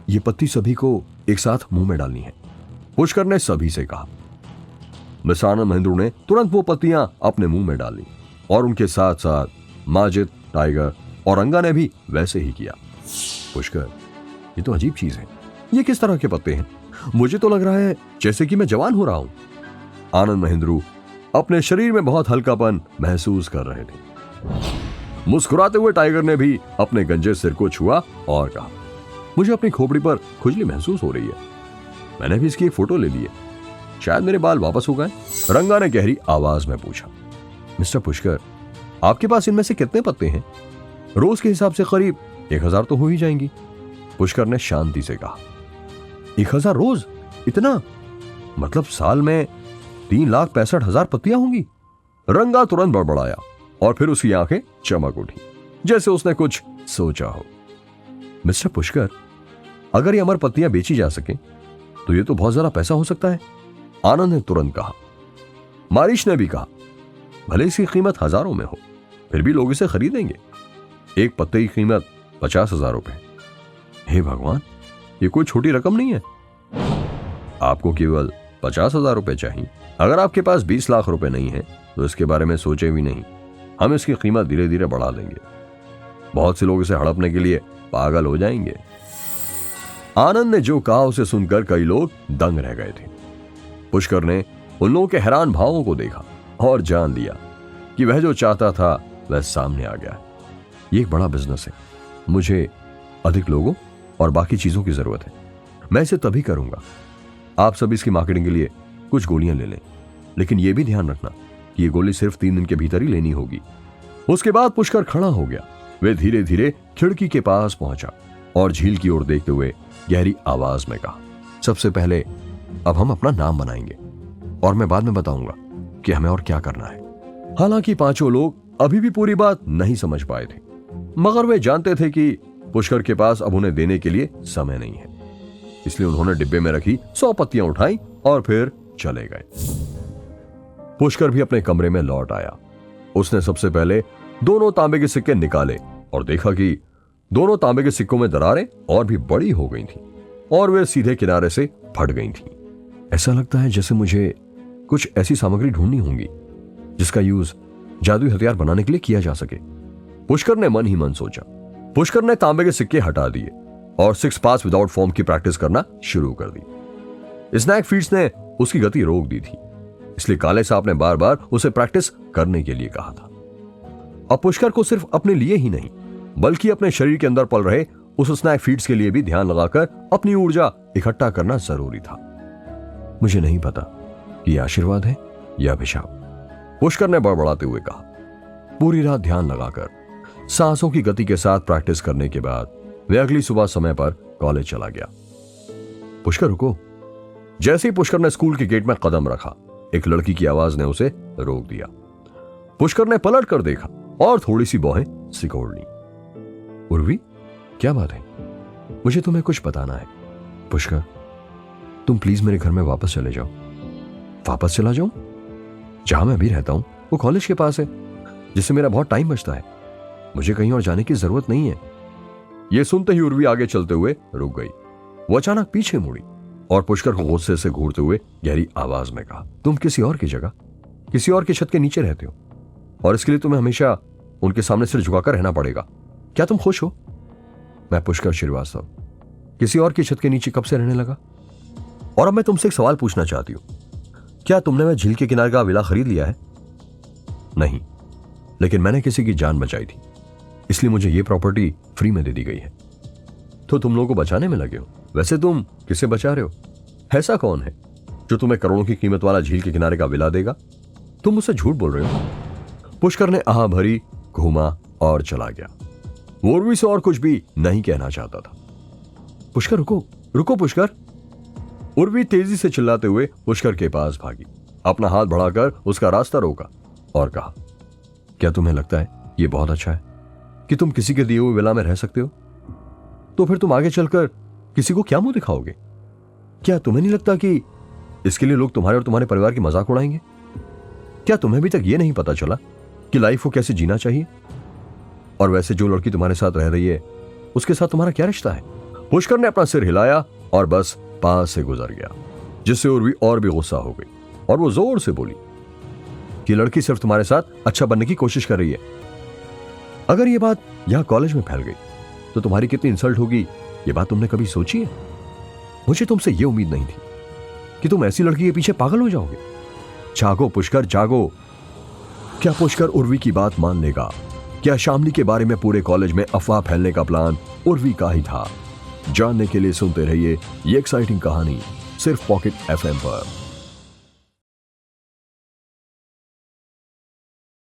ये पत्ती सभी को एक साथ मुंह में डालनी है, पुष्कर ने सभी से कहा। मिस आनंद महिंद्रू ने तुरंत वो पत्तियां अपने मुंह में डाली और उनके साथ साथ माजिद, टाइगर और रंगा ने भी वैसे ही किया। पुष्कर, ये तो अजीब चीज है, ये किस तरह के पत्ते हैं? मुझे तो लग रहा है जैसे कि मैं जवान हो रहा हूं। आनंद महिंद्रू अपने शरीर में बहुत हल्कापन महसूस कर रहे थे। मुस्कुराते हुए टाइगर ने भी अपने गंजे सिर को छुआ और कहा, मुझे अपनी खोपड़ी पर खुजली महसूस हो रही है। मैंने भी इसकी एक फोटो ले ली है, शायद मेरे बाल वापस हो गए। रंगा ने गहरी आवाज में पूछा, मिस्टर पुष्कर, आपके पास इनमें से कितने पत्ते हैं? रोज के हिसाब से करीब 1000 तो हो ही जाएंगी। पुष्कर ने शांति से कहा, 1000 रोज? इतना? मतलब साल में 3,65,000 पत्तियां होंगी? रंगा तुरंत बड़बड़ाया और फिर उसकी आंखें चमक उठी, जैसे उसने कुछ सोचा हो। मिस्टर पुष्कर, अगर ये अमर पत्तियां बेची जा सके तो ये तो बहुत ज्यादा पैसा हो सकता है। आनंद ने तुरंत कहा। मारिश ने भी कहा, भले इसकी कीमत हजारों में हो, फिर भी लोग इसे खरीदेंगे। एक पत्ते की कीमत 50,000 रुपए। हे भगवान, ये कोई छोटी रकम नहीं है। आपको केवल 50,000 रुपए चाहिए। अगर आपके पास 20 लाख रुपए नहीं है तो इसके बारे में सोचे भी नहीं, हम इसकी कीमत धीरे धीरे बढ़ा देंगे। बहुत से लोग इसे हड़पने के लिए पागल हो जाएंगे। आनंद ने जो कहा उसे सुनकर कई लोग दंग रह गए थे। पुष्कर ने उन लोगों के हैरान भावों को देखा और जान लिया कि वह जो चाहता था वह सामने आ गया। ये एक बड़ा बिजनेस है, मुझे अधिक लोगों और बाकी चीजों की जरूरत है। मैं इसे तभी करूंगा। आप सभी इसकी मार्केटिंग के लिए कुछ गोलियां ले लें, लेकिन यह भी ध्यान रखना कि ये गोली सिर्फ 3 दिन के भीतर ही लेनी होगी। उसके बाद पुष्कर खड़ा हो गया। वे धीरे धीरे खिड़की के पास पहुंचा और झील की ओर देखते हुए गहरी आवाज में कहा, सबसे पहले अब हम अपना नाम बनाएंगे और मैं बाद में बताऊंगा कि हमें और क्या करना है। हालांकि पांचों लोग अभी भी पूरी बात नहीं समझ पाए थे, मगर वे जानते थे कि पुष्कर के पास अब उन्हें देने के लिए समय नहीं है। इसलिए उन्होंने डिब्बे में रखी 100 पत्तियां उठाई और फिर चले गए। पुष्कर भी अपने कमरे में लौट आया। उसने सबसे पहले दोनों तांबे के सिक्के निकाले और देखा कि दोनों तांबे के सिक्कों में दरारें और भी बड़ी हो गई थीं और वे सीधे किनारे से फट गई थीं। ऐसा लगता है जैसे मुझे कुछ ऐसी सामग्री ढूंढनी होगी जिसका यूज जादुई हथियार बनाने के लिए किया जा सके, पुष्कर ने मन ही मन सोचा। पुष्कर ने तांबे के सिक्के हटा दिए और 6 पास विदाउट फॉर्म की प्रैक्टिस करना शुरू कर दी। स्नैक फीड्स ने उसकी गति रोक दी थी, इसलिए काले सांप ने बार बार उसे प्रैक्टिस करने के लिए कहा था। अब पुष्कर को सिर्फ अपने लिए ही नहीं बल्कि अपने शरीर के अंदर पल रहे उस स्नैक फीड्स के लिए भी ध्यान लगाकर अपनी ऊर्जा इकट्ठा करना जरूरी था। मुझे नहीं पता कि यह आशीर्वाद है या अभिशाप, पुष्कर ने बड़बड़ाते हुए कहा। पूरी रात ध्यान लगाकर सांसों की गति के साथ प्रैक्टिस करने के बाद वह अगली सुबह समय पर कॉलेज चला गया। पुष्कर रुको। जैसे ही पुष्कर ने स्कूल के गेट में कदम रखा, एक लड़की की आवाज ने उसे रोक दिया। पुष्कर ने पलट कर देखा और थोड़ी सी बाहें सिकोड़ ली। उर्वी, क्या बात है? मुझे तुम्हें कुछ बताना है। पुष्कर, तुम प्लीज मेरे घर में वापस चले जाओ। वापस चला जाऊं? जहां मैं भी रहता हूं वो कॉलेज के पास है, जिससे मेरा बहुत टाइम बचता है। मुझे कहीं और जाने की जरूरत नहीं है। यह सुनते ही उर्वी आगे चलते हुए रुक गई। वो अचानक पीछे मुड़ी और पुष्कर को गुस्से से घूरते हुए गहरी आवाज में कहा, तुम किसी और की जगह, किसी और की छत के नीचे रहते हो और इसके लिए तुम्हें हमेशा उनके सामने सिर झुकाकर रहना पड़ेगा। क्या तुम खुश हो? मैं पुष्कर श्रीवास्तव किसी और की छत के नीचे कब से रहने लगा? और अब मैं तुमसे एक सवाल पूछना चाहती हूं, क्या तुमने वह झील के किनारे का विला खरीद लिया है? नहीं, लेकिन मैंने किसी की जान बचाई थी, इसलिए मुझे यह प्रॉपर्टी फ्री में दे दी गई है। तो तुम लोगों को बचाने में लगे हो। वैसे तुम किसे बचा रहे हो? ऐसा कौन है जो तुम्हें करोड़ों की कीमत वाला झील के किनारे का विला देगा? तुम मुझसे झूठ बोल रहे हो। पुष्कर ने आह भरी, घूमा और चला गया। वो उर्वी से और कुछ भी नहीं कहना चाहता था। पुष्कर रुको, रुको पुष्कर। उर्वी तेजी से चिल्लाते हुए पुष्कर के पास भागी, अपना हाथ बढ़ाकर उसका रास्ता रोका और कहा, क्या तुम्हें लगता है यह बहुत अच्छा है कि तुम किसी के दिए हुए विला में रह सकते हो? तो फिर तुम आगे चलकर किसी को क्या मुंह दिखाओगे? क्या तुम्हें नहीं लगता कि इसके लिए लोग तुम्हारे और तुम्हारे परिवार की मजाक उड़ाएंगे? क्या तुम्हें अभी तक यह नहीं पता चला कि लाइफ को कैसे जीना चाहिए? और वैसे जो लड़की तुम्हारे साथ रह रही है उसके साथ तुम्हारा क्या रिश्ता है? पुष्कर ने अपना सिर हिलाया और बस पास से गुजर गया, जिससे उर्वी और भी गुस्सा हो गई और वो जोर से बोली कि लड़की सिर्फ तुम्हारे साथ अच्छा बनने की कोशिश कर रही है। अगर ये बात यहां कॉलेज में फैल गई तो तुम्हारी कितनी इंसल्ट होगी, ये बात तुमने कभी सोची है? मुझे तुमसे ये उम्मीद नहीं थी कि तुम ऐसी लड़की के पीछे पागल हो जाओगे। जागो पुष्कर, जागो। क्या पुष्कर उर्वी की बात मान लेगा? क्या शामली के बारे में पूरे कॉलेज में अफवाह फैलने का प्लान उर्वी का ही था? जानने के लिए सुनते रहिए ये एक्साइटिंग कहानी सिर्फ पॉकेट एफएम पर।